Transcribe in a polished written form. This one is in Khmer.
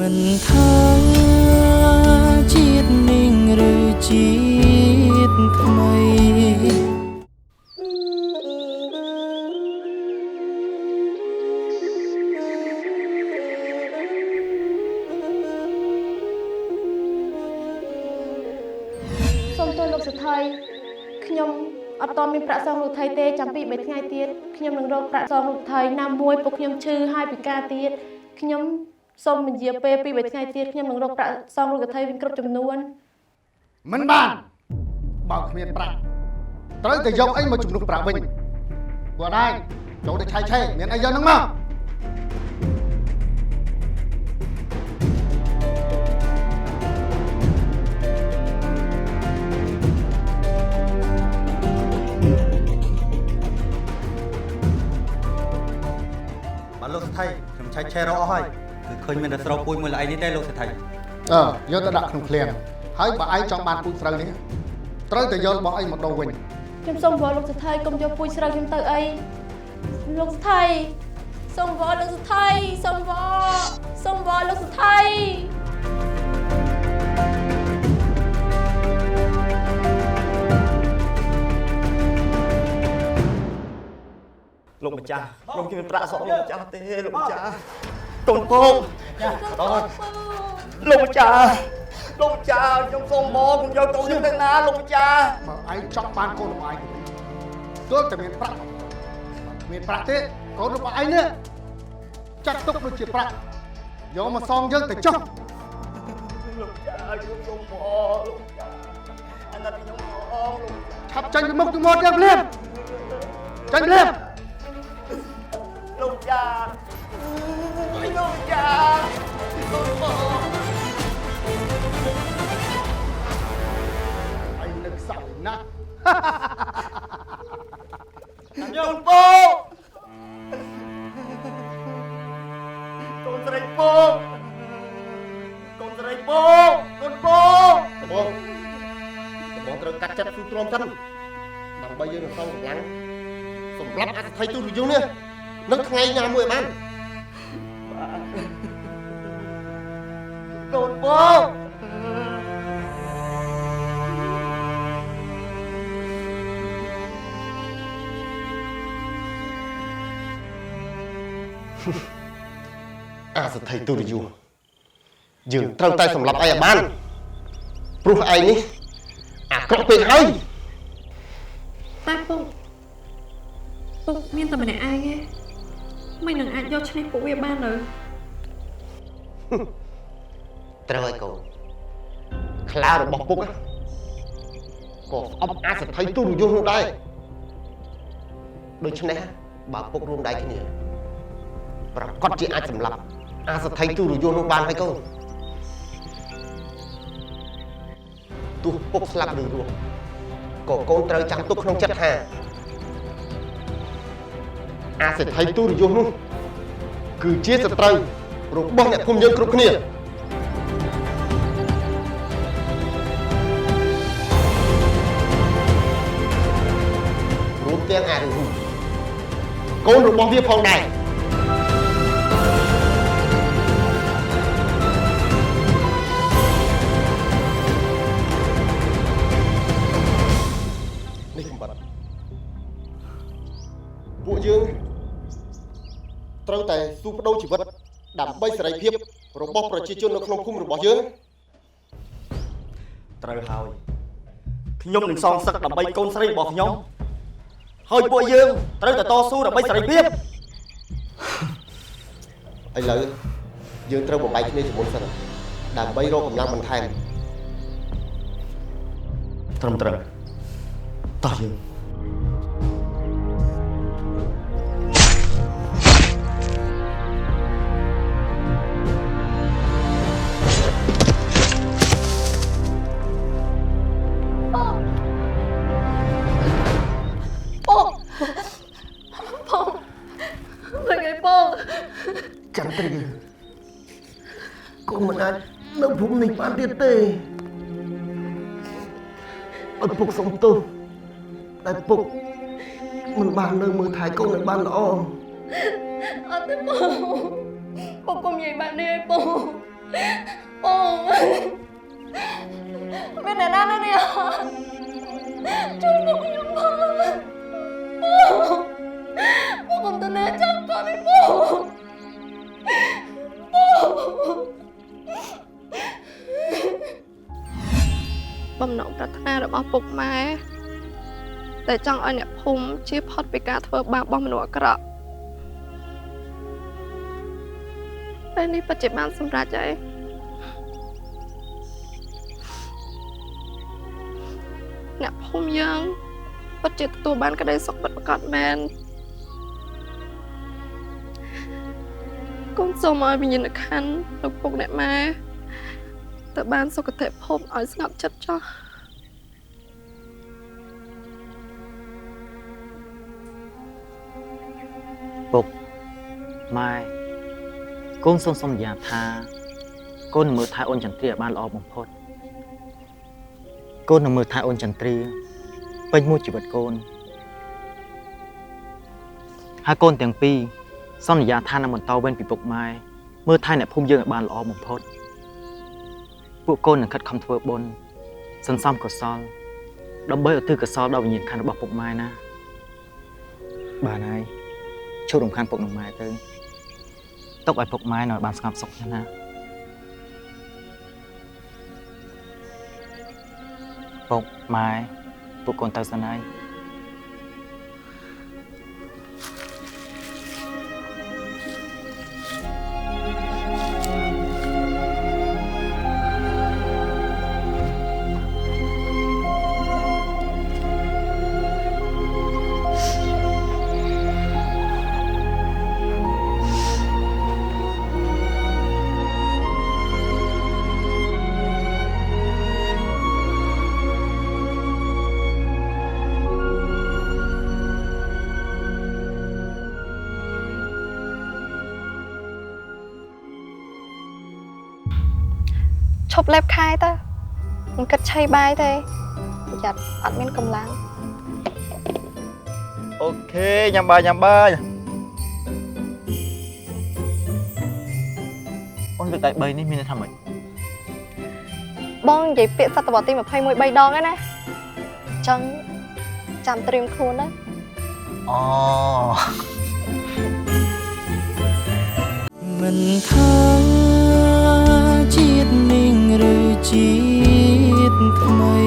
មិនថាជាតិនឹងឬជាតិថ្មីសូមទោសលោកសិទ្ធិខ្ញុំអត់តមានប្រាក់សងលោកថៃទេចាំពី3ថ្ងៃទៀតខ្ញុំនឹងរកប្រាក់សងលោកថៃណាមួយពួកខ្ញុំឈឺហើយពិការទៀតខ្ញុំសូមបញ្ជាពេលពី3ថ្ងៃទៀតខ្ញុំនឹងរកប្រាក់សងលោកថៃវិញគ្រប់ចំនួនមិនបានបើគ្មានប្រាក់ត្រូវតែយកអីមកជំនួសប្រាក់វិញគាត់ដែរចូលទៅឆៃឆេមានអីយកហ្នឹងមកលោកសិទ្ធិខ្ញុំឆែកឆេររកអស់ហើយគឺឃើញមានតែស្រូវពូជមួយល្អីនេះទេលោកសិទ្ធិយកទៅដាក់ក្នុងឃ្លាំងហើយបើឯងចង់បានពូជស្រូវនេះត្រូវតែយករបស់ឯងមកដូរវិញខ្ញុំសូមវល់លោកសិទ្ធិកុំយកពូជស្រូវខ្ញុំទៅអីលោកសិទ្ធិសូមវល់លោកសិទ្ធិសូមវល់លោកសិទ្ធិលោកម្ចាស់ខ្ញុំគ្មានប្រាក់សងលោកម្ចាស់ទេលោកម្ចាស់កូនពងដល់លោកម្ចាស់ខ្ញុំសូមមកខ្ញុំយកកូនខ្ញុំទៅណាលោកម្ចាស់បើឯងចង់បានកូនរបស់ឯងទោះតែមានប្រាក់ទេកូនរបស់ឯងនេះចាត់ទុកដូចជាប្រាក់យកមកសងយើងទៅចុះលោកម្ចាស់ខ្ញុំសូមមកលោកម្ចាស់អាណិតខ្ញុំមកលោកឆាប់ចាញ់ពីមុខទៅមកយើងភ្លាមចាញ់ភ្លាមលោកចាលោកចាអញនឹកសៅណាស់ខ្ញុំពូកូនស្រីពូបងត្រូវកាត់ចិត្តស៊ូទ្រាំសិនដើម្បីយើងនឹងសងកម្លាំងសម្រាប់អត្ថថៃទូរយងនេះនឹងថ្ងៃណាមួយបានកូនបងអត្ថថៃទូរយងយើងត្រូវតែសម្រាប់ឯងឲ្យបានព្រោះឯងនេះអាក្រក់ពេកហើយតែពុកមានតែម្នាក់ឯងទេមិននឹងអាចយកឈ្នះពួកវាបានទេត្រូវហើយកូនខ្លារបស់ពុកក៏ស្អប់អាសថៃទូរយងនោះដែរដូច្នេះបើពុករួមដៃគ្នាប្រកាសជាអាចសម្លាប់អាសថៃទូរយងនោះបានហើយកូនទោះពុកស្លាប់ឬរស់ក៏កូនត្រូវចាំទុកក្នុងចិត្តថាអាសេដ្ឋីទូរយសនោះគឺជាសត្រូវរបស់អ្នកភូមិយើងគ្រប់គ្នារួមទាំងអារុកូនរបស់វាផងដែរនេះកំបត្តិពួកយើងត្រូវតែស៊ូបដូរជីវិតដើម្បីសេរីភាពរបស់ប្រជាជននៅក្នុងភូមិរបស់យើងត្រូវហើយខ្ញុំនឹងសងសឹកដើម្បីកូនស្រីរបស់ខ្ញុំហើយពួកយើងត្រូវតែតស៊ូដើម្បីសេរីភាពឥឡូវយើងត្រូវបំបែកគ្នាជាមុនសិនដើម្បីរកកម្លាំងបន្ថែមត្រឹមត្រូវតោះយើងចាំត្រីកូនមិនអាចនៅភូមិនេះបានទៀតទេអត់ពុកសុំទោសតែពុកមិនបាននៅមើលថែកូនឲ្យបានល្អអត់ទេពុកកុំនិយាយបែបនេះឯងពុក អូមានអ្នកណានៅនេះជួយពួកខ្ញុំផងពួកខ្ញុំទៅណាចាំគាត់នេះបំណងប្រាថ្នារបស់ពុកម៉ែតែចង់ឲ្យអ្នកភូមិជៀសផុតពីការធ្វើបាបរបស់មនុស្សអាក្រក់ពេលនេះពិតជាបានសម្រេចហើយអ្នកភូមិយើងពិតជាទទួលបានក្តីសុខពិតប្រាកដមែនកូនសូមឲ្យវិញ្ញាណក្ខន្ធលោកពុកអ្នកម៉ែទៅបានសុគតិភពឲ្យស្ងប់ចិត្តចុះពុកម៉ែកូនសូមសន្យាថាកូននឹងមើលថែអូនចន្ទ្រាឲ្យបានល្អបំផុតកូននឹងមើលថែអូនចន្ទ្រាពេញមួយជីវិតកូនហើយកូនទាំងពីរសន្យាថានឹងបន្តវេនពីពុកម៉ែមើលថែអ្នកភូមិយើងឲ្យបានល្អបំផុតពួកកូននឹងខិតខំធ្វើបុណ្យសន្សំកុសលដើម្បីឧទ្ទិសកុសលដល់វិញ្ញាណក្ខន្ធរបស់ពុកម៉ែណាបានហើយឈប់រំខានពុកនិងម៉ែទៅទុកឲ្យពុកម៉ែនៅបានស្ងប់សុខណាពុកម៉ែពួកកូនទៅសិនហើយឈប់លេបខែទៅមិនគិតឆៃបាយទេប្រយ័ត្នអត់មានកម្លាំង អូខេញ៉ាំបាយអូនលើកដៃ3នេះមានន័យថាម៉េច បងនិយាយពាក្យសតវត្សទី21 3ដងហ្នឹងណាអញ្ចឹងចាំត្រៀមខ្លួនណា អូ មិនថាជាតិនិងឬជាតិថ្មី